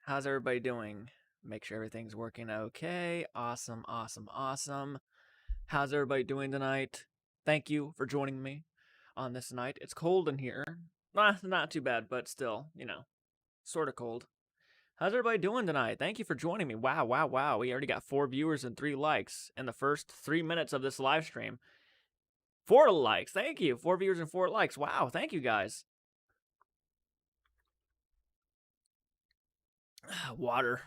How's everybody doing? Make sure everything's working okay. Awesome, awesome, awesome. How's everybody doing tonight? Thank you for joining me on this night. It's cold in here. Not too bad, but still, sort of cold. How's everybody doing tonight? Thank you for joining me. Wow, wow, wow. We already got 4 viewers and 3 likes in the first 3 minutes of this live stream. 4 likes. Thank you. 4 viewers and 4 likes. Wow, thank you guys. Water.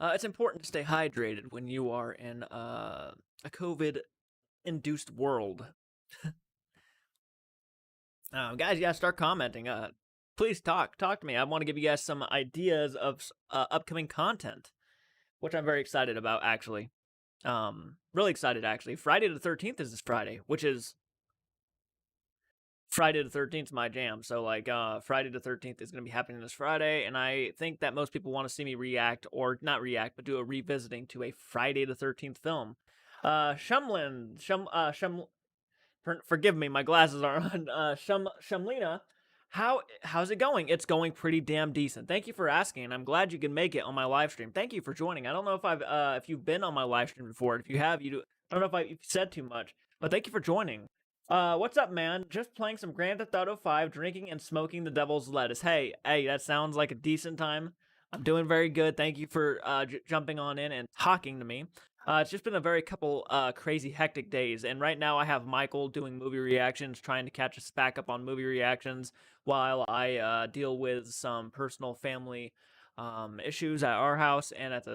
It's important to stay hydrated when you are in a COVID-induced world. Guys, you gotta start commenting. Please talk to me. I want to give you guys some ideas of upcoming content, which I'm very excited about, actually. Really excited, actually. Friday the 13th is this Friday, which is Friday the 13th is my jam. So, Friday the 13th is going to be happening this Friday, and I think that most people want to see me react, or not react, but do a revisiting to a Friday the 13th film. Forgive me, my glasses are on. Shumlina, how's it going? It's going pretty damn decent. Thank you for asking. I'm glad you can make it on my live stream. Thank you for joining. I don't know if you've been on my live stream before. If you have, I don't know if you've said too much, but thank you for joining. What's up, man? Just playing some Grand Theft Auto 5, drinking and smoking the devil's lettuce. Hey, that sounds like a decent time. I'm doing very good. Thank you for jumping on in and talking to me. It's just been a very couple crazy, hectic days, and right now I have Michael doing movie reactions, trying to catch us back up on movie reactions, while I deal with some personal family issues at our house and at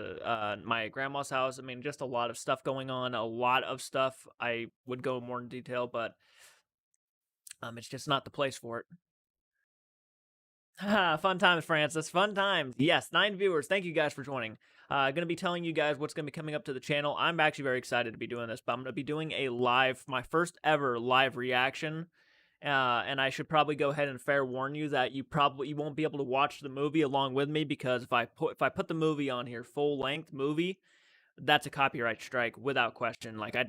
my grandma's house. I mean, just a lot of stuff going on, a lot of stuff. I would go more in detail, but it's just not the place for it. Fun times, Francis. Fun times. Yes, 9 viewers. Thank you guys for joining. Gonna be telling you guys what's gonna be coming up to the channel. I'm actually very excited to be doing this, but I'm gonna be doing my first ever live reaction. And I should probably go ahead and fair warn you that you won't be able to watch the movie along with me, because if I put the movie on here, full length movie, that's a copyright strike without question. Like, I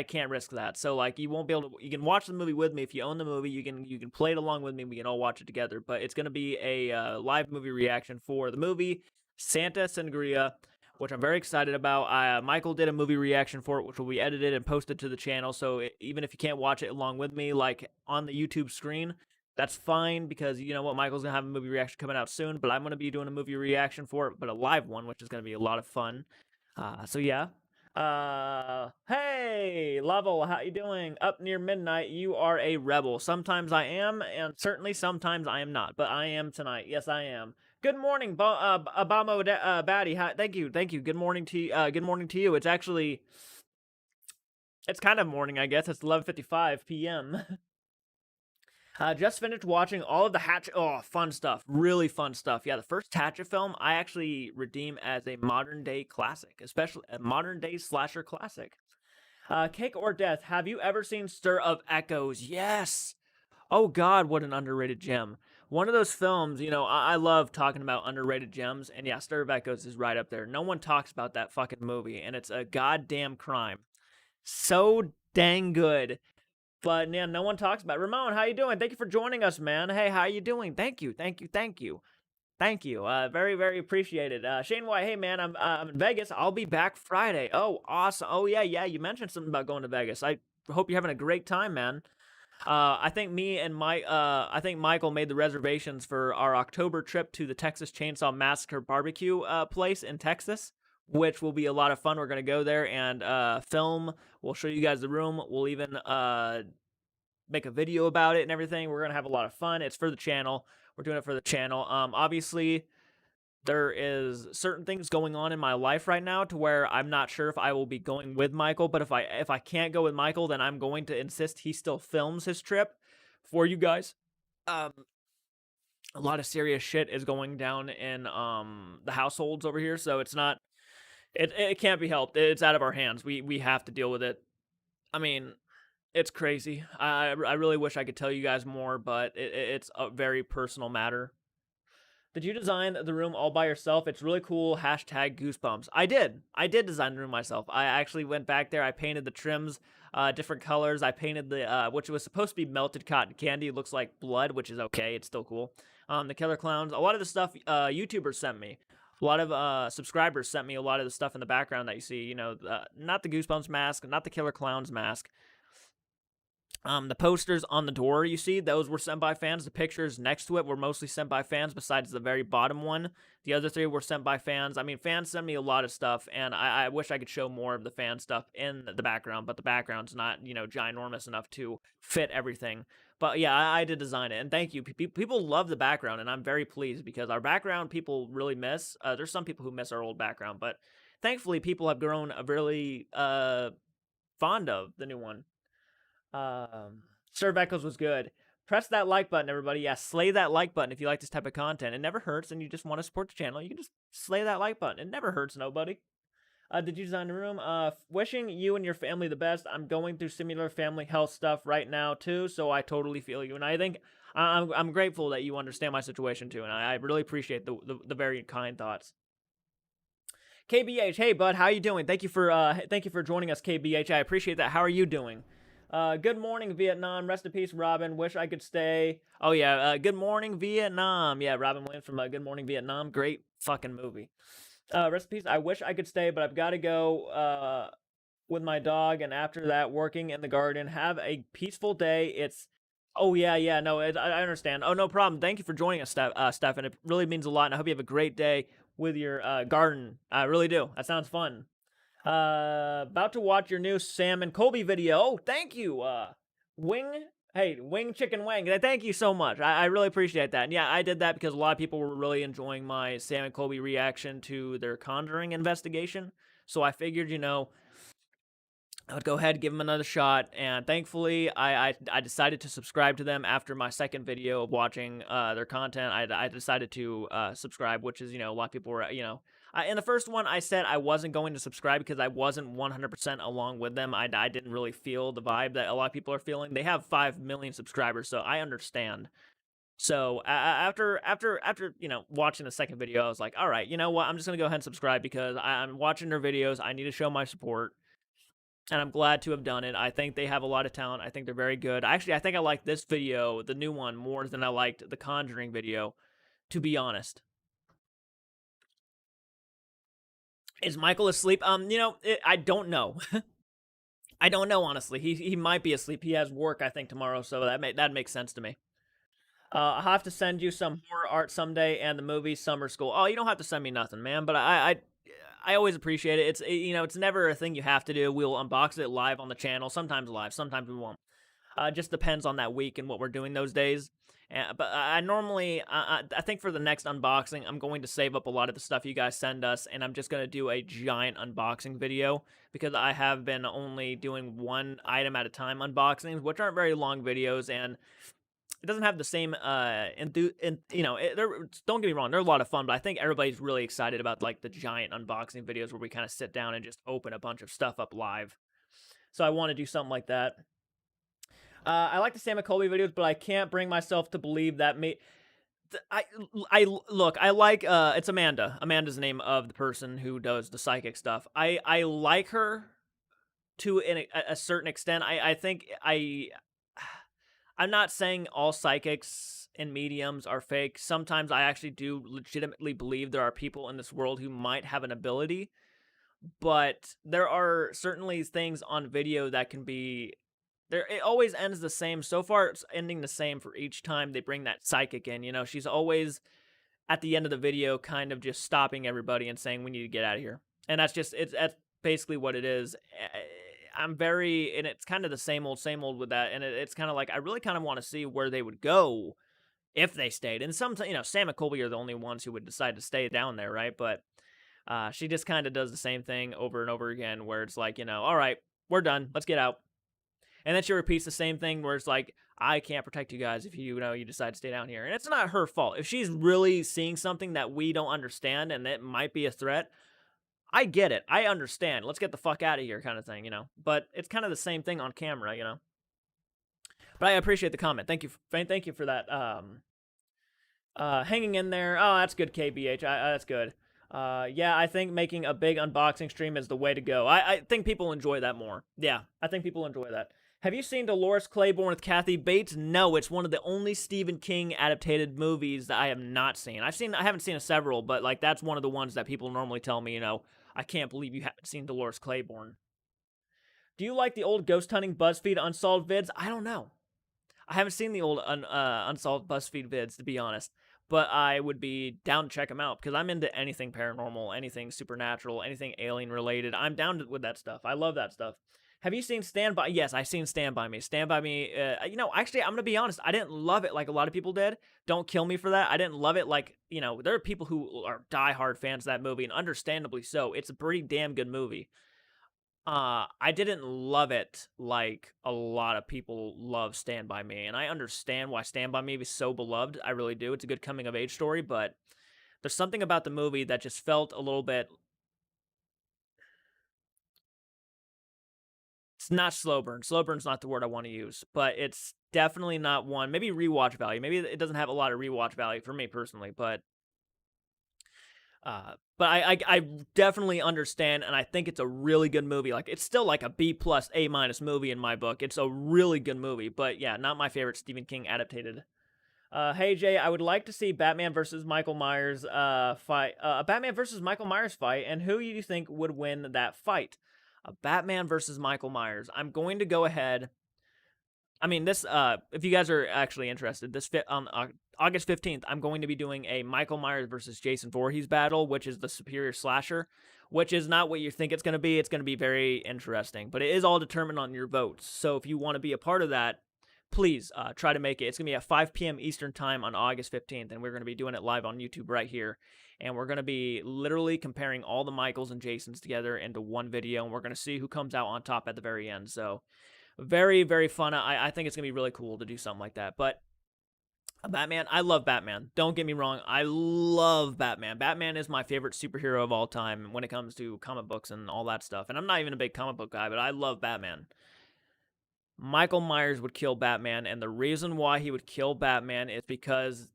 can't risk that. So you won't be able to, you can watch the movie with me. If you own the movie, you can play it along with me. We can all watch it together, but it's going to be a live movie reaction for the movie Santa Sangria, which I'm very excited about. Michael did a movie reaction for it, which will be edited and posted to the channel. So even if you can't watch it along with me, like on the YouTube screen, that's fine, because you know what, Michael's gonna have a movie reaction coming out soon, but I'm gonna be doing a movie reaction for it, but a live one, which is gonna be a lot of fun. So yeah. Hey, Level, how you doing? Up near midnight, you are a rebel. Sometimes I am, and certainly sometimes I am not, but I am tonight. Yes, I am. Good morning, Abamo Batty. Thank you. Good morning to you. It's actually, it's kind of morning, I guess. It's 11:55 p.m. Just finished watching all of the Hatchet. Oh, fun stuff. Really fun stuff. Yeah, the first Hatchet film I actually redeem as a modern-day classic, especially a modern-day slasher classic. Cake or Death. Have you ever seen Stir of Echoes? Yes. Oh, God, what an underrated gem. One of those films, I love talking about underrated gems, and yeah, Stir of Echoes is right up there. No one talks about that fucking movie, and it's a goddamn crime. So dang good. But yeah, no one talks about it. Ramon, how you doing? Thank you for joining us, man. Hey, how you doing? Thank you. Very, very appreciated. Shane White, hey man, I'm in Vegas. I'll be back Friday. Oh, awesome. Oh yeah. You mentioned something about going to Vegas. I hope you're having a great time, man. I think Michael made the reservations for our October trip to the Texas Chainsaw Massacre barbecue place in Texas, which will be a lot of fun. We're going to go there and film. We'll show you guys the room. We'll even make a video about it and everything. We're going to have a lot of fun. It's for the channel. We're doing it for the channel. Obviously, there is certain things going on in my life right now to where I'm not sure if I will be going with Michael, but if I can't go with Michael, then I'm going to insist he still films his trip for you guys. A lot of serious shit is going down in the households over here, so it's not, it can't be helped. It's out of our hands. We have to deal with it. I mean, it's crazy. I really wish I could tell you guys more, but it's a very personal matter. Did you design the room all by yourself? It's really cool. Hashtag goosebumps. I did design the room myself. I actually went back there. I painted the trims. different colors. I painted the which was supposed to be melted cotton candy. It looks like blood, which is okay. It's still cool. The killer clowns. A lot of the stuff YouTubers sent me. A lot of subscribers sent me a lot of the stuff in the background that you see. You know, not the Goosebumps mask, not the killer clowns mask. The posters on the door you see, those were sent by fans. The pictures next to it were mostly sent by fans, besides the very bottom one. The other three were sent by fans. I mean, fans send me a lot of stuff, and I wish I could show more of the fan stuff in the background, but the background's not, you know, ginormous enough to fit everything. But yeah, I did design it, and thank you. People love the background, and I'm very pleased because our background people really miss. There's some people who miss our old background, but thankfully people have grown really fond of the new one. Serve Echoes was good. Press that like button, everybody. Yeah, slay that like button if you like this type of content. It never hurts, and you just want to support the channel. You can just slay that like button. It never hurts nobody. Did you design the room? Wishing you and your family the best. I'm going through similar family health stuff right now too, so I totally feel you. And I think I'm grateful that you understand my situation too, and I really appreciate the very kind thoughts. KBH, hey bud, how you doing? Thank you for joining us, KBH. I appreciate that. How are you doing? Good morning, Vietnam. Rest in peace, Robin. Wish I could stay. Oh, yeah. Good morning, Vietnam. Yeah, Robin Williams from Good Morning, Vietnam. Great fucking movie. Rest in peace. I wish I could stay, but I've got to go with my dog, and after that, working in the garden. Have a peaceful day. It's... Oh, yeah. No, I understand. Oh, no problem. Thank you for joining us, Stefan. It really means a lot, and I hope you have a great day with your garden. I really do. That sounds fun. About to watch your new Sam and Colby video. Oh, thank you. Wing Chicken Wang. Thank you so much. I really appreciate that. And yeah, I did that because a lot of people were really enjoying my Sam and Colby reaction to their Conjuring investigation. So I figured, you know, I would go ahead and give them another shot, and thankfully, I decided to subscribe to them after my second video of watching their content. I decided to subscribe, which is, you know, a lot of people were, you know, in the first one, I said I wasn't going to subscribe because I wasn't 100% along with them. I didn't really feel the vibe that a lot of people are feeling. They have 5 million subscribers, so I understand. So after you know, watching the second video, I was like, all right, you know what? I'm just gonna go ahead and subscribe because I'm watching their videos. I need to show my support. And I'm glad to have done it. I think they have a lot of talent. I think they're very good. Actually, I think I like this video, the new one, more than I liked the Conjuring video, to be honest. Is Michael asleep? You know, I don't know. I don't know, honestly. He might be asleep. He has work, I think, tomorrow, so that makes sense to me. I'll have to send you some horror art someday and the movie Summer School. Oh, you don't have to send me nothing, man, but I always appreciate it. It's, you know, it's never a thing you have to do. We'll unbox it live on the channel. Sometimes live, sometimes we won't. Just depends on that week and what we're doing those days. But I normally, I think for the next unboxing, I'm going to save up a lot of the stuff you guys send us, and I'm just going to do a giant unboxing video, because I have been only doing one item at a time unboxings, which aren't very long videos, and it doesn't have the same you know, don't get me wrong, they're a lot of fun, but I think everybody's really excited about like the giant unboxing videos where we kind of sit down and just open a bunch of stuff up live. So I want to do something like that. I like the Sam and Colby videos, but I can't bring myself to believe that look, I like it's Amanda. Amanda's the name of the person who does the psychic stuff. I like her to a certain extent. I think I'm not saying all psychics and mediums are fake. Sometimes I actually do legitimately believe there are people in this world who might have an ability, but there are certainly things on video that can be there. It always ends the same. So far, it's ending the same for each time they bring that psychic in. You know, she's always at the end of the video kind of just stopping everybody and saying, we need to get out of here. And that's basically what it is. And it's kind of the same old with that. And it's kind of like, I really kind of want to see where they would go if they stayed. And sometimes, you know, Sam and Colby are the only ones who would decide to stay down there, right? But she just kind of does the same thing over and over again, where it's like, you know, all right, we're done, let's get out. And then she repeats the same thing where it's like, I can't protect you guys if you decide to stay down here. And it's not her fault. If she's really seeing something that we don't understand and it might be a threat, I get it. I understand. Let's get the fuck out of here kind of thing, you know. But it's kind of the same thing on camera, you know. But I appreciate the comment. Thank you for that. Hanging in there. Oh, that's good, KBH. That's good. Yeah, I think making a big unboxing stream is the way to go. I think people enjoy that more. Yeah, I think people enjoy that. Have you seen Dolores Claiborne with Kathy Bates? No, it's one of the only Stephen King adapted movies that I have not seen. I haven't seen several, but like that's one of the ones that people normally tell me, I can't believe you haven't seen Dolores Claiborne. Do you like the old ghost hunting BuzzFeed unsolved vids? I don't know. I haven't seen the old unsolved BuzzFeed vids, to be honest, but I would be down to check them out because I'm into anything paranormal, anything supernatural, anything alien related. I'm down with that stuff. I love that stuff. Have you seen Stand By? Yes, I've seen Stand By Me. Stand By Me, actually, I'm going to be honest. I didn't love it like a lot of people did. Don't kill me for that. I didn't love it like, there are people who are diehard fans of that movie, and understandably so. It's a pretty damn good movie. I didn't love it like a lot of people love Stand By Me, and I understand why Stand By Me is so beloved. I really do. It's a good coming of age story, but there's something about the movie that just felt a little bit. It's not slow burn. Slow burn's not the word I want to use, but it's definitely not one. Maybe rewatch value. Maybe it doesn't have a lot of rewatch value for me personally, but I definitely understand, and I think it's a really good movie. Like it's still like a B plus A minus movie in my book. It's a really good movie, but yeah, not my favorite Stephen King adapted. Hey Jay, I would like to see Batman versus Michael Myers fight. A Batman versus Michael Myers fight, and who do you think would win that fight? A Batman versus Michael Myers. I'm going to go ahead. I mean, if you guys are actually interested, on August 15th, I'm going to be doing a Michael Myers versus Jason Voorhees battle, which is the superior slasher, which is not what you think it's going to be. It's going to be very interesting, but it is all determined on your votes. So if you want to be a part of that, please try to make it. It's going to be at 5 p.m. Eastern time on August 15th, and we're going to be doing it live on YouTube right here. And we're going to be literally comparing all the Michaels and Jasons together into one video, and we're going to see who comes out on top at the very end. So very, very fun. I think it's going to be really cool to do something like that. But Batman, I love Batman. Don't get me wrong. I love Batman. Batman is my favorite superhero of all time when it comes to comic books and all that stuff. And I'm not even a big comic book guy, but I love Batman. Michael Myers would kill Batman, and the reason why he would kill Batman is because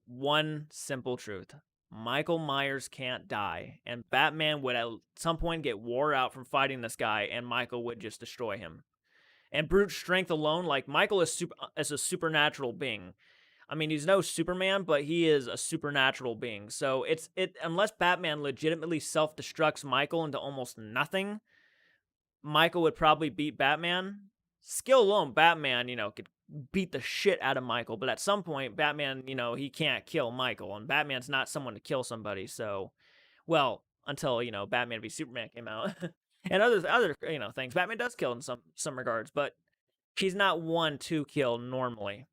one simple truth. Michael Myers can't die, and Batman would at some point get wore out from fighting this guy, and Michael would just destroy him. And brute strength alone, like Michael is as a supernatural being. I mean, he's no Superman, but he is a supernatural being. So unless Batman legitimately self-destructs Michael into almost nothing, Michael would probably beat Batman. Skill alone, Batman, could beat the shit out of Michael, but at some point, Batman, he can't kill Michael, and Batman's not someone to kill somebody. So, well, until Batman v Superman came out, and other things, Batman does kill in some regards, but he's not one to kill normally.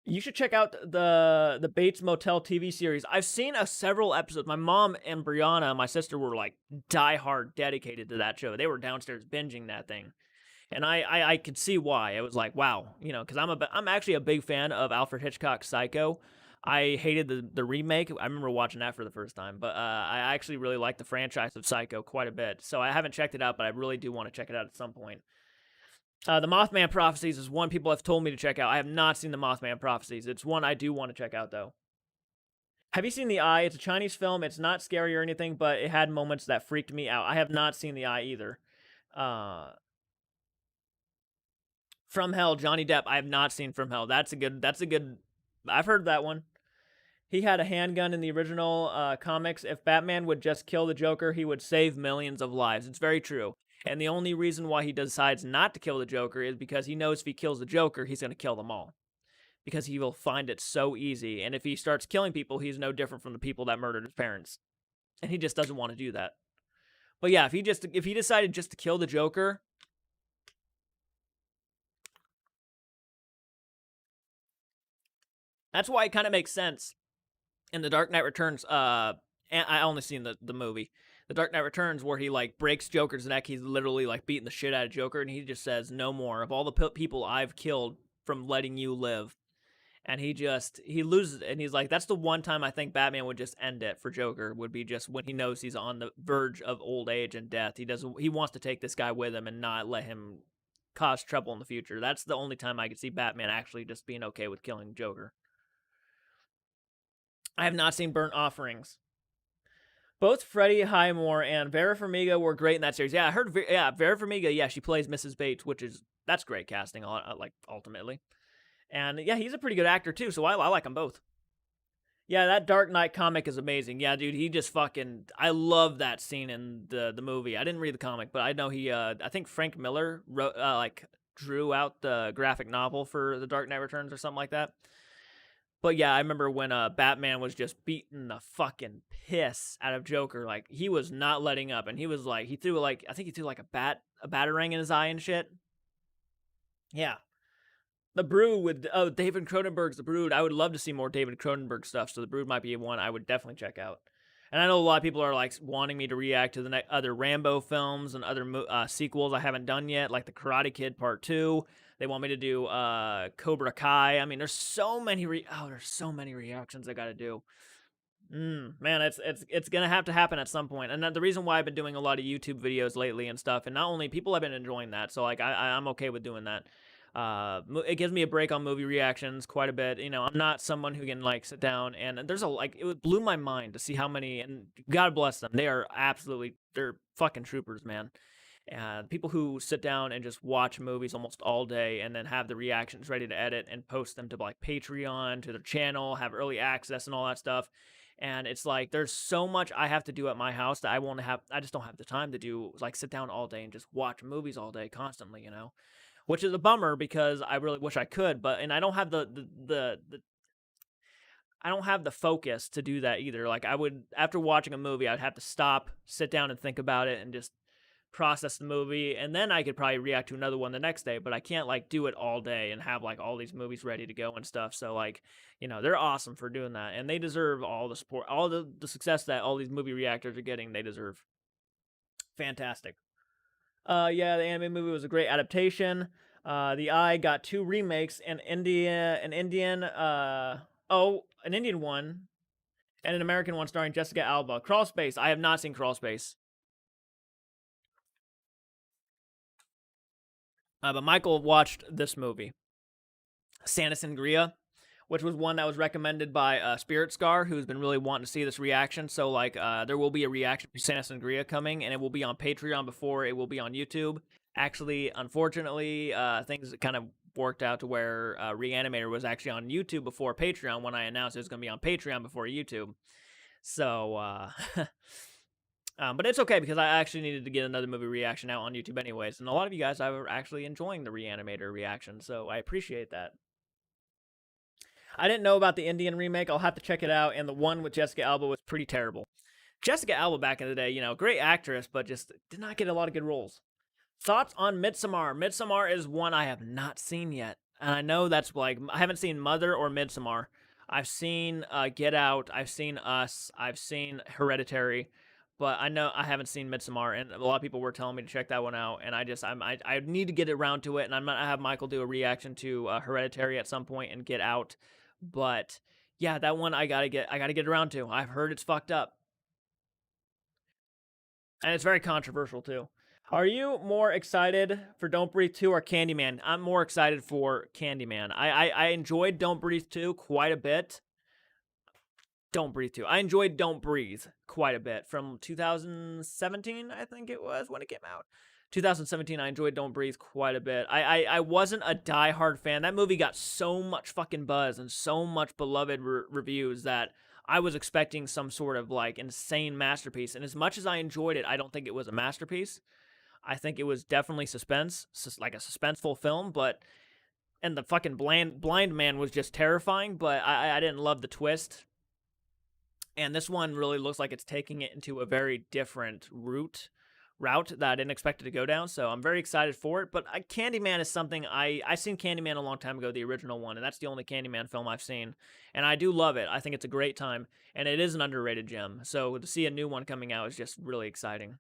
You should check out the Bates Motel TV series. I've seen several episodes. My mom and Brianna, my sister, were like diehard dedicated to that show. They were downstairs binging that thing, and I could see why. It was like, wow, because I'm actually a big fan of Alfred Hitchcock's Psycho. I hated the remake. I remember watching that for the first time, but I actually really like the franchise of Psycho quite a bit. So I haven't checked it out, but I really do want to check it out at some point. The Mothman Prophecies is one people have told me to check out. I have not seen the Mothman Prophecies. It's one I do want to check out, though. Have you seen The Eye? It's a Chinese film. It's not scary or anything, but it had moments that freaked me out. I have not seen The Eye either. From Hell, Johnny Depp. I have not seen From Hell. That's a good. I've heard that one. He had a handgun in the original comics. If Batman would just kill the Joker, he would save millions of lives. It's very true. And the only reason why he decides not to kill the Joker is because he knows if he kills the Joker, he's going to kill them all. Because he will find it so easy. And if he starts killing people, he's no different from the people that murdered his parents. And he just doesn't want to do that. But yeah, if he decided just to kill the Joker, that's why it kind of makes sense. In The Dark Knight Returns, and I only seen the movie. The Dark Knight Returns, where he like breaks Joker's neck, he's literally like beating the shit out of Joker, and he just says, "No more of all the people I've killed from letting you live." And he loses it, and he's like, "That's the one time I think Batman would just end it for Joker. Would be just when he knows he's on the verge of old age and death. He wants to take this guy with him and not let him cause trouble in the future. That's the only time I could see Batman actually just being okay with killing Joker." I have not seen Burnt Offerings. Both Freddie Highmore and Vera Farmiga were great in that series. Yeah, I heard. Yeah, Vera Farmiga. Yeah, she plays Mrs. Bates, which is that's great casting. Like ultimately, and yeah, he's a pretty good actor too. So I like them both. Yeah, that Dark Knight comic is amazing. Yeah, dude, he just fucking. I love that scene in the movie. I didn't read the comic, but I know he. I think Frank Miller wrote like drew out the graphic novel for the Dark Knight Returns or something like that. But yeah, I remember when Batman was just beating the fucking piss out of Joker. Like he was not letting up, and he was like he threw like I think he threw like a batarang in his eye and shit. Yeah, the Brood with David Cronenberg's The Brood. I would love to see more David Cronenberg stuff. So The Brood might be one I would definitely check out. And I know a lot of people are like wanting me to react to the other Rambo films and other sequels I haven't done yet, like the Karate Kid Part 2. They want me to do Cobra Kai. I mean, there's so many there's so many reactions I got to do. Man, it's gonna have to happen at some point. And the reason why I've been doing a lot of YouTube videos lately and stuff, and not only people have been enjoying that, so like I'm okay with doing that. It gives me a break on movie reactions quite a bit. You know, I'm not someone who can like sit down and there's a like it blew my mind to see how many, and God bless them, they're fucking troopers, man. People who sit down and just watch movies almost all day and then have the reactions ready to edit and post them to like Patreon, to their channel, have early access and all that stuff. And it's like there's so much I have to do at my house that I just don't have the time to do like sit down all day and just watch movies all day constantly, you know. Which is a bummer because I really wish I could, but and I don't have the I don't have the focus to do that either. Like I would after watching a movie, I'd have to stop, sit down and think about it and just process the movie, and then I could probably react to another one the next day, but I can't like do it all day and have like all these movies ready to go and stuff. So like, you know, they're awesome for doing that, and they deserve all the support, all the success that all these movie reactors are getting. They deserve. Fantastic. Yeah, the anime movie was a great adaptation. The Eye got two remakes, an Indian one, and an American one starring Jessica Alba. Crawl Space. I have not seen Crawl Space. But Michael watched this movie, Santa Sangria, which was one that was recommended by Spirit Scar, who's been really wanting to see this reaction. So, like, there will be a reaction to Santa Sangria coming, and it will be on Patreon before it will be on YouTube. Actually, unfortunately, things kind of worked out to where Reanimator was actually on YouTube before Patreon when I announced it was going to be on Patreon before YouTube. So, but it's okay because I actually needed to get another movie reaction out on YouTube anyways, and a lot of you guys are actually enjoying the Reanimator reaction, so I appreciate that. I didn't know about the Indian remake. I'll have to check it out, and the one with Jessica Alba was pretty terrible. Jessica Alba back in the day, you know, great actress, but just did not get a lot of good roles. Thoughts on Mitsumar? Mitsumar is one I have not seen yet, and I know that's like I haven't seen Mother or Mitsumar. I've seen Get Out, I've seen Us, I've seen Hereditary, but I know I haven't seen Mitsumar, and a lot of people were telling me to check that one out, and I need to get around to it, and I'm gonna have Michael do a reaction to Hereditary at some point and Get Out, but yeah, that one I gotta get around to. I've heard it's fucked up, and it's very controversial too. Are you more excited for Don't Breathe 2 or Candyman? I'm more excited for Candyman. I enjoyed Don't Breathe 2 quite a bit. Don't Breathe 2. I enjoyed Don't Breathe quite a bit from 2017, I think it was when it came out. 2017, I enjoyed Don't Breathe quite a bit. I wasn't a diehard fan. That movie got so much fucking buzz and so much beloved reviews that I was expecting some sort of like insane masterpiece. And as much as I enjoyed it, I don't think it was a masterpiece. I think it was definitely like a suspenseful film, but and the fucking blind man was just terrifying, but I didn't love the twist. And this one really looks like it's taking it into a very different route that I didn't expect it to go down. So I'm very excited for it. But Candyman is something I seen Candyman a long time ago, the original one, and that's the only Candyman film I've seen. And I do love it. I think it's a great time, and it is an underrated gem. So to see a new one coming out is just really exciting.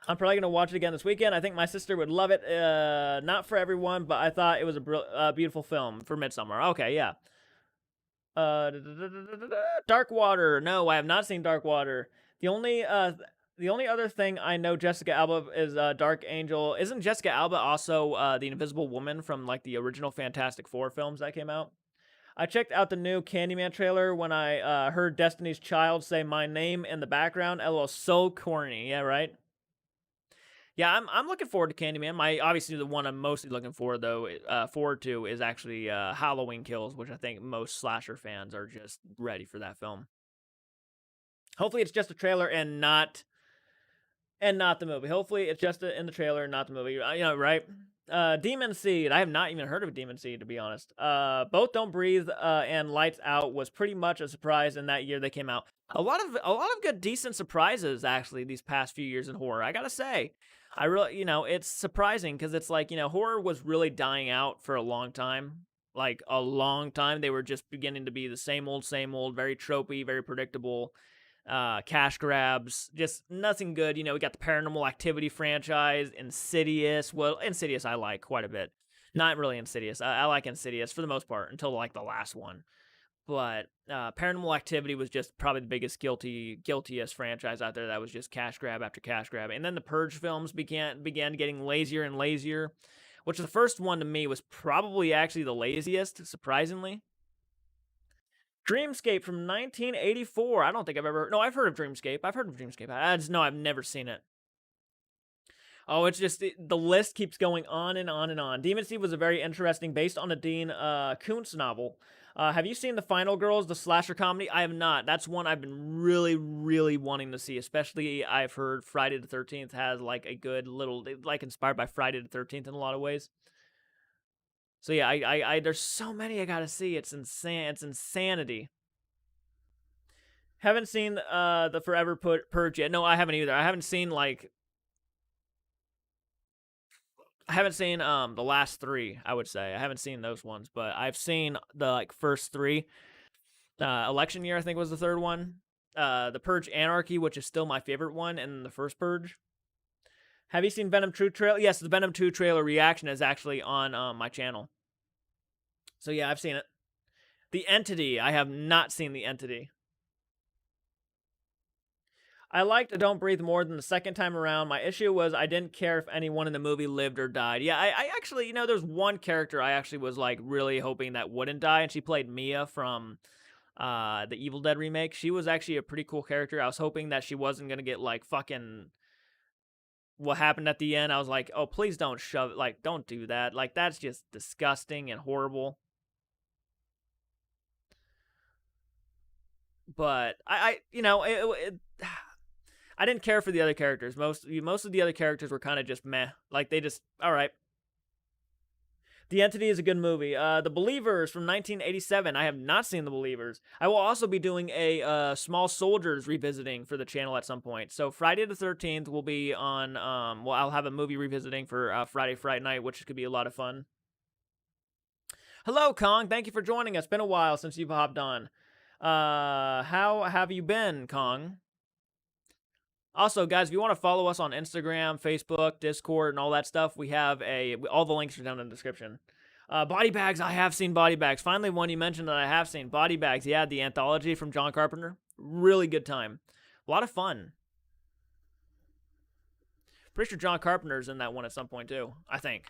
I'm probably gonna watch it again this weekend. I think my sister would love it. Not for everyone, but I thought it was a beautiful film for Midsummer. Okay, yeah. Dark Water. No, I have not seen Dark Water. The only The only other thing I know Jessica Alba is Dark Angel. Isn't Jessica Alba also the Invisible Woman from like the original Fantastic Four films that came out? I checked out the new Candyman trailer when I heard Destiny's Child say my name in the background. LOL, so corny. Yeah, right. Yeah, I'm looking forward to Candyman. My obviously the one I'm mostly looking forward forward to is actually Halloween Kills, which I think most slasher fans are just ready for that film. Hopefully, it's just a trailer and not the movie. Hopefully, it's just in the trailer and not the movie. You know, right? Demon Seed. I have not even heard of Demon Seed, to be honest. Both Don't Breathe and Lights Out was pretty much a surprise in that year they came out. A lot of good, decent surprises actually these past few years in horror. I gotta say, I really, it's surprising because it's like horror was really dying out for a long time. Like a long time, they were just beginning to be the same old, very tropey, very predictable cash grabs, just nothing good. We got the Paranormal Activity franchise, Insidious. Well, Insidious I like quite a bit. Not really Insidious. I like Insidious for the most part until like the last one. But Paranormal Activity was just probably the biggest guiltiest franchise out there that was just cash grab after cash grab. And then the Purge films began getting lazier and lazier, which the first one to me was probably actually the laziest, surprisingly. Dreamscape from 1984. I don't think I've ever. No, I've heard of Dreamscape. I just know I've never seen it. Oh, it's just the list keeps going on and on and on. Demon Seed was a very interesting, based on a Dean Koontz novel. Have you seen The Final Girls, the slasher comedy? I have not. That's one I've been really, really wanting to see. Especially, I've heard Friday the 13th has like a good little, like inspired by Friday the 13th in a lot of ways. So yeah, I there's so many I gotta see. It's insane. It's insanity. Haven't seen the Forever Purge yet. No, I haven't either. I haven't seen the last three. I would say I haven't seen those ones, but I've seen the like first three. Election Year I think was the third one. The Purge Anarchy, which is still my favorite one, and the first Purge. Have you seen Venom 2 trailer? Yes, the Venom 2 trailer reaction is actually on my channel. So yeah, I've seen it. The Entity. I have not seen The Entity. I liked Don't Breathe more than the second time around. My issue was I didn't care if anyone in the movie lived or died. Yeah, I actually, there's one character I actually was like really hoping that wouldn't die, and she played Mia from the Evil Dead remake. She was actually a pretty cool character. I was hoping that she wasn't gonna get like fucking what happened at the end. I was like, oh, please don't don't do that. Like that's just disgusting and horrible. But I I didn't care for the other characters. Most of the other characters were kind of just meh. Like they just all right. The Entity is a good movie. The Believers from 1987. I have not seen The Believers. I will also be doing a Small Soldiers revisiting for the channel at some point. So Friday the 13th will be on. I'll have a movie revisiting for Friday Fright Night, which could be a lot of fun. Hello, Kong. Thank you for joining us. Been a while since you've hopped on. How have you been, Kong? Also, guys, if you want to follow us on Instagram, Facebook, Discord, and all that stuff, we have all the links are down in the description. Body Bags, I have seen Body Bags. Finally, one you mentioned that I have seen. Body Bags, yeah, the anthology from John Carpenter. Really good time. A lot of fun. Pretty sure John Carpenter's in that one at some point, too. I think.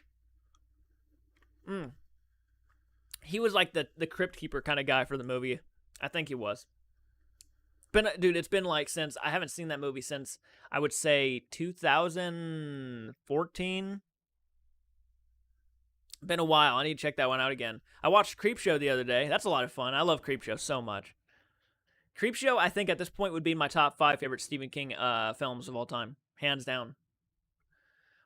He was like the Crypt Keeper kind of guy for the movie. I think he was. Dude, it's been like since I haven't seen that movie since I would say 2014. Been a while. I need to check that one out again. I watched Creepshow the other day. That's a lot of fun. I love Creepshow so much. Creepshow, I think at this point would be my top 5 favorite Stephen King films of all time, hands down.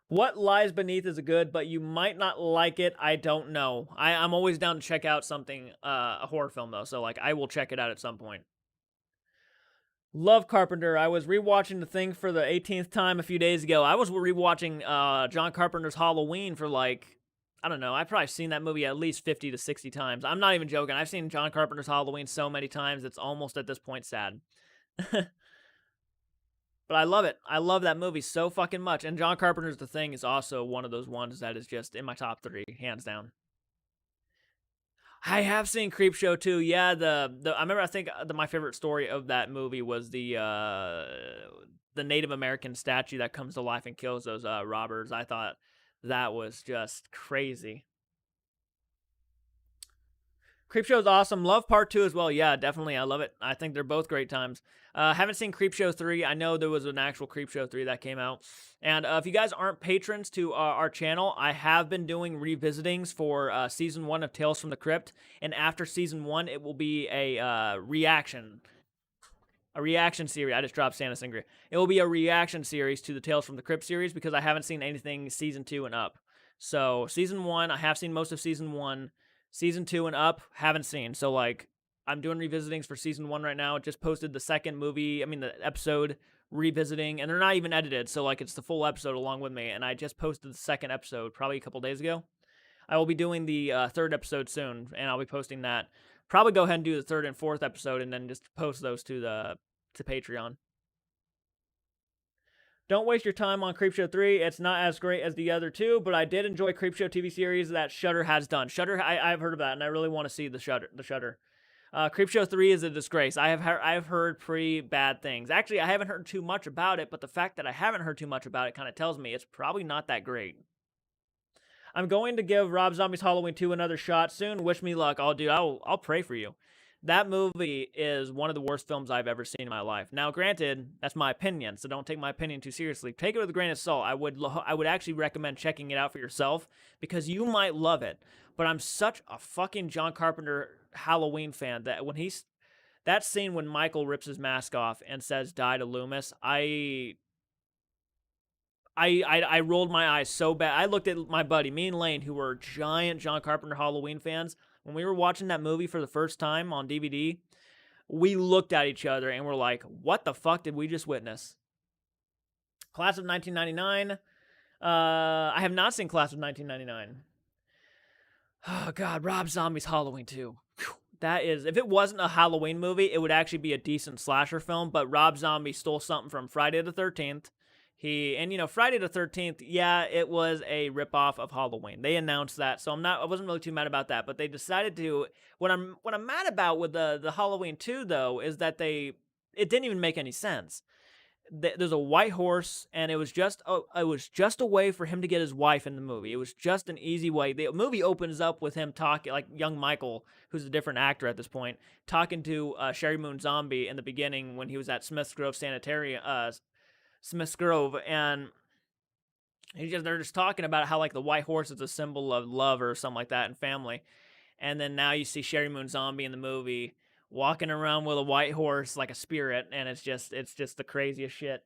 What Lies Beneath is good, but you might not like it. I don't know. I'm always down to check out something, a horror film though. So like, I will check it out at some point. Love Carpenter. I was rewatching The Thing for the 18th time a few days ago. I was rewatching John Carpenter's Halloween for like, I don't know. I've probably seen that movie at least 50 to 60 times. I'm not even joking. I've seen John Carpenter's Halloween so many times, it's almost at this point sad. But I love it. I love that movie so fucking much. And John Carpenter's The Thing is also one of those ones that is just in my top 3, hands down. I have seen Creepshow too. Yeah, I remember. I think my favorite story of that movie was the the Native American statue that comes to life and kills those robbers. I thought that was just crazy. Creepshow is awesome. Love part 2 as well. Yeah, definitely. I love it. I think they're both great times. Haven't seen Creepshow 3. I know there was an actual Creepshow 3 that came out. And if you guys aren't patrons to our channel, I have been doing revisitings for Season 1 of Tales from the Crypt. And after Season 1, it will be a reaction series. I just dropped Santa Sangria. It will be a reaction series to the Tales from the Crypt series because I haven't seen anything Season 2 and up. So Season 1, I have seen most of Season 1. Season 2 and up, haven't seen. So, like, I'm doing revisitings for Season 1 right now. Just posted the the episode revisiting, and they're not even edited. So, like, it's the full episode along with me. And I just posted the second episode probably a couple days ago. I will be doing the third episode soon, and I'll be posting that. Probably go ahead and do the third and fourth episode, and then just post those to Patreon. Don't waste your time on Creepshow 3. It's not as great as the other two, but I did enjoy Creepshow TV series that Shudder has done. Shudder, I've heard of that, and I really want to see the Shudder. Creepshow 3 is a disgrace. I've heard pretty bad things. Actually, I haven't heard too much about it, but the fact that I haven't heard too much about it kind of tells me it's probably not that great. I'm going to give Rob Zombie's Halloween 2 another shot soon. Wish me luck. I'll pray for you. That movie is one of the worst films I've ever seen in my life. Now, granted, that's my opinion, so don't take my opinion too seriously. Take it with a grain of salt. I would actually recommend checking it out for yourself because you might love it. But I'm such a fucking John Carpenter Halloween fan that that scene when Michael rips his mask off and says "Die to Loomis," I rolled my eyes so bad. I looked at my buddy, me and Lane, who were giant John Carpenter Halloween fans. When we were watching that movie for the first time on DVD, we looked at each other and were like, what the fuck did we just witness? Class of 1999. I have not seen Class of 1999. Oh, God. Rob Zombie's Halloween 2. That is, if it wasn't a Halloween movie, it would actually be a decent slasher film, but Rob Zombie stole something from Friday the 13th. Friday the 13th, yeah, it was a ripoff of Halloween. They announced that, so I wasn't really too mad about that, but they decided to, what I'm mad about with the Halloween 2, though, is that it didn't even make any sense. There's a white horse, and it was just a way for him to get his wife in the movie. It was just an easy way. The movie opens up with him talking, like young Michael, who's a different actor at this point, talking to Sherry Moon Zombie in the beginning when he was at Smith's Grove and they're just talking about how like the white horse is a symbol of love or something like that and family. And then now you see Sherry Moon Zombie in the movie walking around with a white horse like a spirit, and it's just the craziest shit.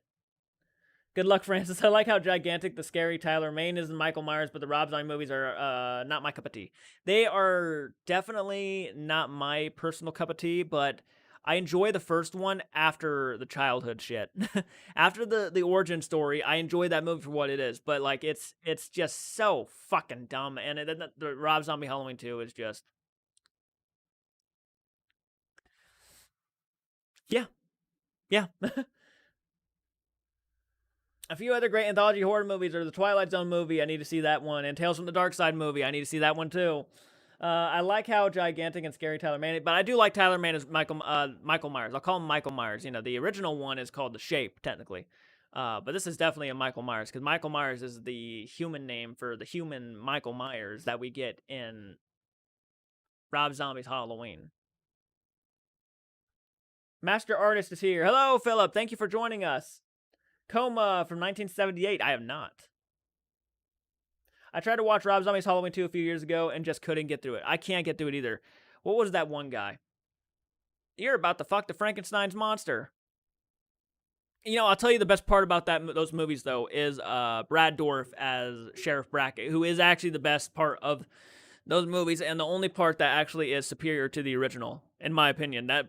Good luck, Francis. I like how gigantic the scary Tyler Mane is in Michael Myers, but the Rob Zombie movies are not my cup of tea. They are definitely not my personal cup of tea, but I enjoy the first one after the childhood shit. After the origin story, I enjoy that movie for what it is, but like it's just so fucking dumb, and the Rob Zombie Halloween 2 is just... Yeah. A few other great anthology horror movies are the Twilight Zone movie. I need to see that one. And Tales from the Dark Side movie. I need to see that one too. I like how gigantic and scary Tyler Mane is, but I do like Tyler Mane as Michael Myers. I'll call him Michael Myers. You know, the original one is called The Shape, technically. But this is definitely a Michael Myers, because Michael Myers is the human name for the human Michael Myers that we get in Rob Zombie's Halloween. Master Artist is here. Hello, Philip. Thank you for joining us. Coma from 1978. I have not. I tried to watch Rob Zombie's Halloween 2 a few years ago and just couldn't get through it. I can't get through it either. What was that one guy? You're about to fuck the Frankenstein's monster. You know, I'll tell you the best part about those movies, though, is Brad Dourif as Sheriff Brackett, who is actually the best part of those movies, and the only part that actually is superior to the original, in my opinion. That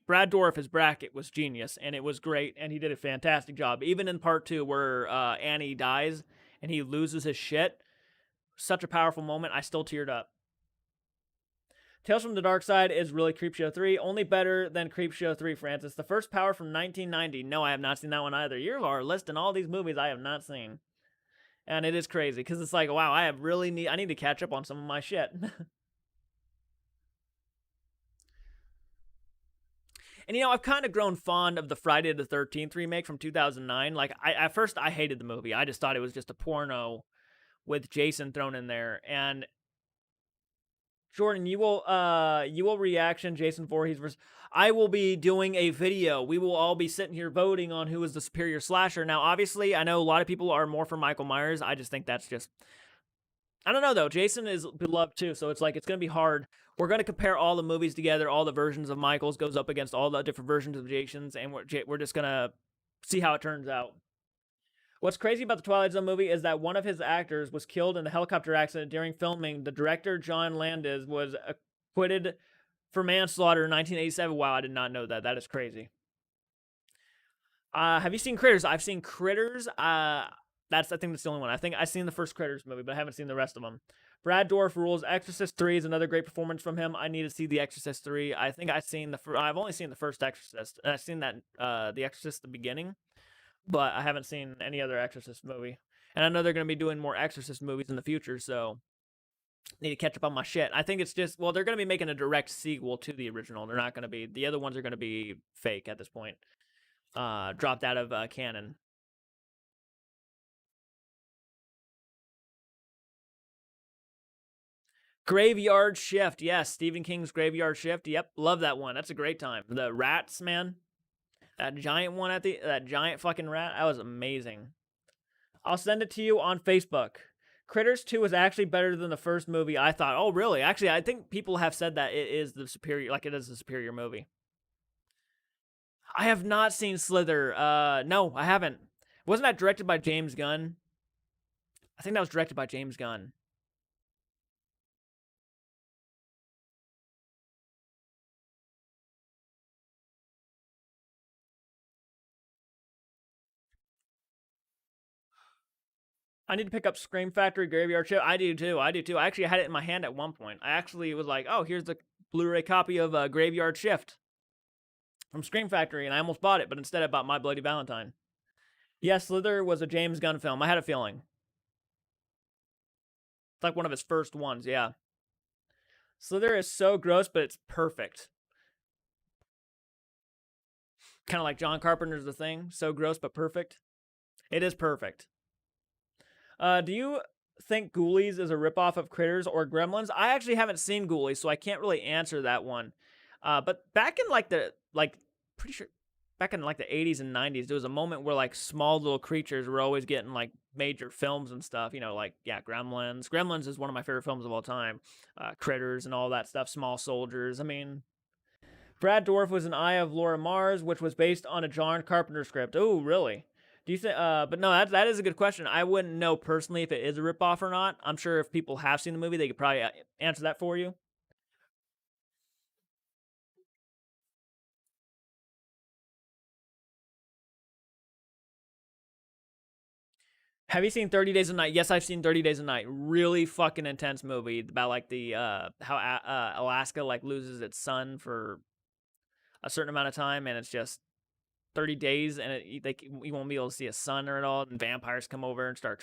Brad Dourif as Brackett was genius, and it was great, and he did a fantastic job. Even in part 2, where Annie dies and he loses his shit, such a powerful moment. I still teared up. Tales from the Dark Side is really Creepshow 3, only better than Creepshow 3, Francis. The First Power from 1990. No, I have not seen that one either. You are listing all these movies I have not seen. And it is crazy, because it's like, wow, I need to catch up on some of my shit. And I've kind of grown fond of the Friday the 13th remake from 2009. Like, at first I hated the movie. I just thought it was just a porno with Jason thrown in there. And Jordan, you will reaction Jason Voorhees versus. I will be doing a video. We will all be sitting here voting on who is the superior slasher. Now, obviously, I know a lot of people are more for Michael Myers. I just think that's just. I don't know though. Jason is beloved too, so it's like it's gonna be hard. We're gonna compare all the movies together. All the versions of Michaels goes up against all the different versions of Jason's, and we're just gonna see how it turns out. What's crazy about the Twilight Zone movie is that one of his actors was killed in a helicopter accident during filming. The director, John Landis, was acquitted for manslaughter in 1987. Wow, I did not know that. That is crazy. Have you seen Critters? I've seen Critters. I think that's the only one. I think I've seen the first Critters movie, but I haven't seen the rest of them. Brad Dourif rules. Exorcist 3 is another great performance from him. I need to see The Exorcist 3. I think I've only seen the first Exorcist, and I've seen that The Exorcist the beginning, but I haven't seen any other Exorcist movie. And I know they're going to be doing more Exorcist movies in the future, so need to catch up on my shit. I think it's just, well, they're going to be making a direct sequel to the original. They're not going to be, the other ones are going to be fake at this point. Dropped out of canon. Graveyard Shift. Yes, Stephen King's Graveyard Shift. Yep, love that one. That's a great time. The rats, man. That giant one that giant fucking rat, that was amazing. I'll send it to you on Facebook. Critters 2 is actually better than the first movie. I thought, oh, really? Actually, I think people have said that it is the superior movie. I have not seen Slither. No, I haven't. Wasn't that directed by James Gunn? I think that was directed by James Gunn. I need to pick up Scream Factory Graveyard Shift. I do too. I actually had it in my hand at one point. I actually was like, oh, here's the Blu-ray copy of Graveyard Shift from Scream Factory, and I almost bought it, but instead I bought My Bloody Valentine. Yes, Slither was a James Gunn film. I had a feeling. It's like one of his first ones, yeah. Slither is so gross, but it's perfect. Kind of like John Carpenter's The Thing. So gross, but perfect. It is perfect. Do you think Ghoulies is a ripoff of Critters or Gremlins? I actually haven't seen Ghoulies, so I can't really answer that one. But back in pretty sure back in like the 80s and 90s, there was a moment where like small little creatures were always getting like major films and stuff. Like, yeah, Gremlins. Gremlins is one of my favorite films of all time. Critters and all that stuff. Small Soldiers. I mean, Brad Dourif was an Eye of Laura Mars, which was based on a John Carpenter script. Oh, really? Do you think? But no, that is a good question. I wouldn't know personally if it is a ripoff or not. I'm sure if people have seen the movie, they could probably answer that for you. Have you seen 30 Days a Night? Yes, I've seen 30 Days a Night. Really fucking intense movie about like the how Alaska like loses its sun for a certain amount of time, and it's just 30 days, and you won't be able to see a sun or at all, and vampires come over and start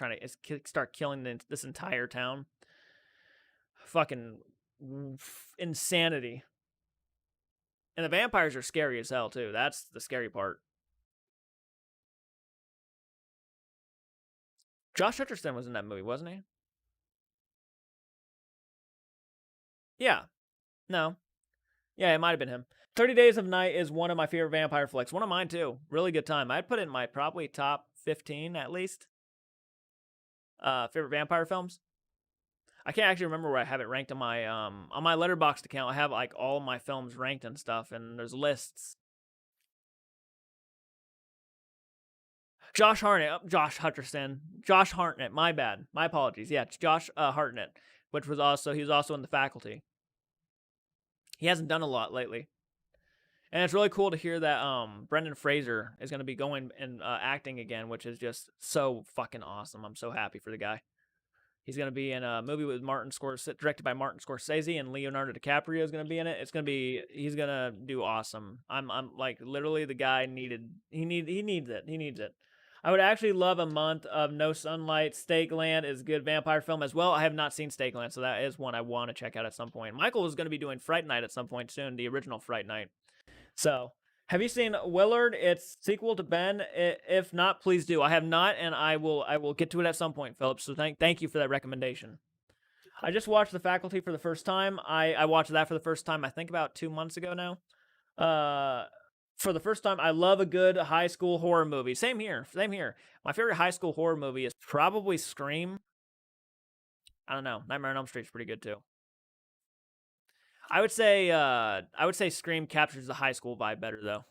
killing this entire town. Fucking insanity. And the vampires are scary as hell too. That's the scary part. Josh Hutcherson was in that movie, wasn't he? Yeah. No. Yeah, it might have been him. 30 Days of Night is one of my favorite vampire flicks. One of mine too. Really good time. I'd put it in my probably top 15 at least. Favorite vampire films. I can't actually remember where I have it ranked on my Letterboxd account. I have like all my films ranked and stuff, and there's lists. Josh Hartnett, Josh Hutcherson, Josh Hartnett. My bad, my apologies. Yeah, it's Josh Hartnett, he was also in The Faculty. He hasn't done a lot lately, and it's really cool to hear that Brendan Fraser is going to be going and acting again, which is just so fucking awesome. I'm so happy for the guy. He's going to be in a movie with directed by Martin Scorsese, and Leonardo DiCaprio is going to be in it. He's going to do awesome. I'm like literally the guy he needs it. I would actually love a month of no sunlight. Stakeland is a good vampire film as well. I have not seen Stakeland, so that is one I want to check out at some point. Michael is going to be doing Fright Night at some point soon, the original Fright Night. So Have you seen Willard? It's sequel to Ben. If not, please do. I have not, and I will get to it at some point, Philip. So thank you for that recommendation. I just watched The Faculty for the first time. I watched that for the first time, I think about 2 months ago now. For the first time, I love a good high school horror movie. Same here. Same here. My favorite high school horror movie is probably Scream. I don't know. Nightmare on Elm Street's pretty good too. I would say Scream captures the high school vibe better though.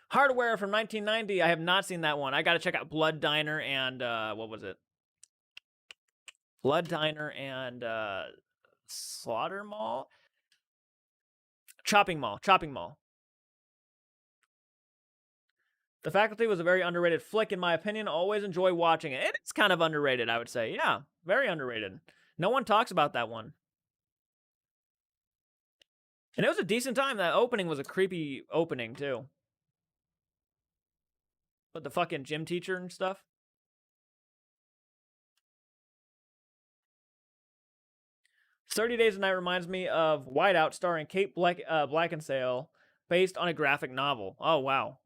Hardware from 1990. I have not seen that one. I got to check out Blood Diner and what was it? Blood Diner and Slaughter Mall? Chopping Mall. Chopping Mall. The Faculty was a very underrated flick, in my opinion. Always enjoy watching it. It's kind of underrated, I would say. Yeah, very underrated. No one talks about that one. And it was a decent time. That opening was a creepy opening, too. But the fucking gym teacher and stuff. 30 Days a Night reminds me of Whiteout, starring Kate Beckinsale, based on a graphic novel. Oh, wow.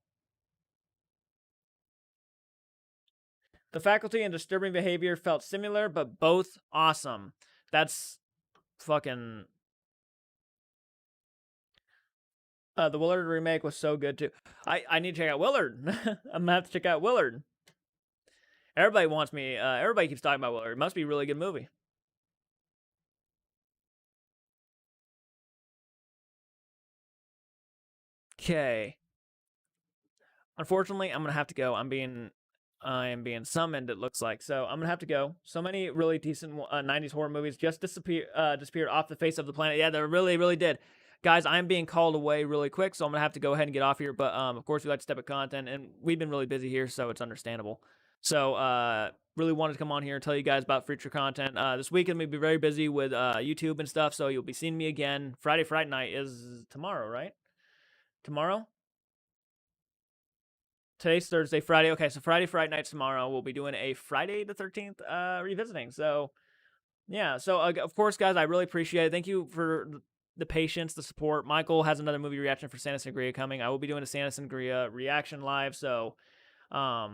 The Faculty and Disturbing Behavior felt similar, but both awesome. That's fucking... the Willard remake was so good, too. I need to check out Willard. I'm gonna have to check out Willard. Everybody wants me... everybody keeps talking about Willard. It must be a really good movie. Okay. Unfortunately, I'm gonna have to go. I am being summoned, it looks like. So I'm gonna have to go. So many really decent 90s horror movies just disappeared off the face of the planet. Yeah, they really, really did. Guys, I'm being called away really quick, so I'm gonna have to go ahead and get off here. But of course, we like to step at content, and we've been really busy here, so it's understandable. So really wanted to come on here and tell you guys about future content. This weekend we'll be very busy with YouTube and stuff, so you'll be seeing me again. Friday Night is tomorrow, right? Tomorrow? Today's Thursday, Friday. Okay, so Friday Night tomorrow. We'll be doing a Friday the 13th revisiting. So, yeah. So, of course, guys, I really appreciate it. Thank you for the patience, the support. Michael has another movie reaction for Santa Sangria coming. I will be doing a Santa Sangria reaction live. So, oh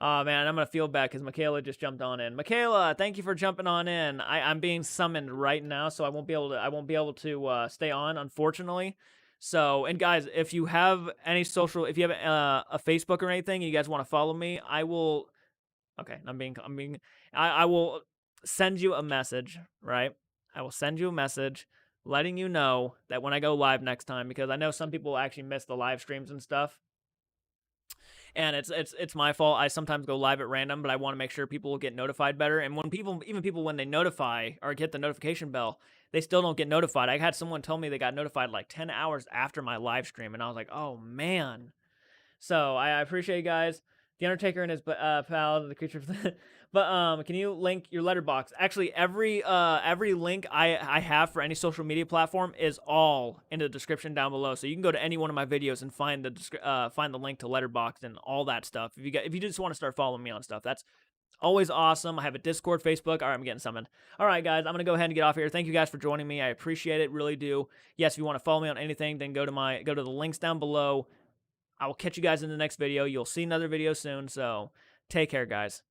man, I'm gonna feel bad because Michaela just jumped on in. Michaela, thank you for jumping on in. I'm being summoned right now, so I won't be able to stay on, unfortunately. So, and guys, if you have any social, if you have a Facebook or anything, you guys want to follow me, I will. Okay, I will send you a message, right? I will send you a message letting you know that when I go live next time, because I know some people actually miss the live streams and stuff. And it's my fault. I sometimes go live at random, but I want to make sure people will get notified better. And when people, when they notify or get the notification bell, they still don't get notified. I had someone tell me they got notified like 10 hours after my live stream, and I was like, oh man. So I appreciate you guys. The Undertaker and his pal, the creature. But can you link your Letterboxd? Actually, every link I have for any social media platform is all in the description down below. So you can go to any one of my videos and find the link to Letterboxd and all that stuff. If you just want to start following me on stuff, that's always awesome. I have a Discord, Facebook. All right, I'm getting summoned. All right, guys, I'm gonna go ahead and get off here. Thank you guys for joining me. I appreciate it, really do. Yes, if you want to follow me on anything, then go to the links down below. I will catch you guys in the next video. You'll see another video soon, so take care, guys.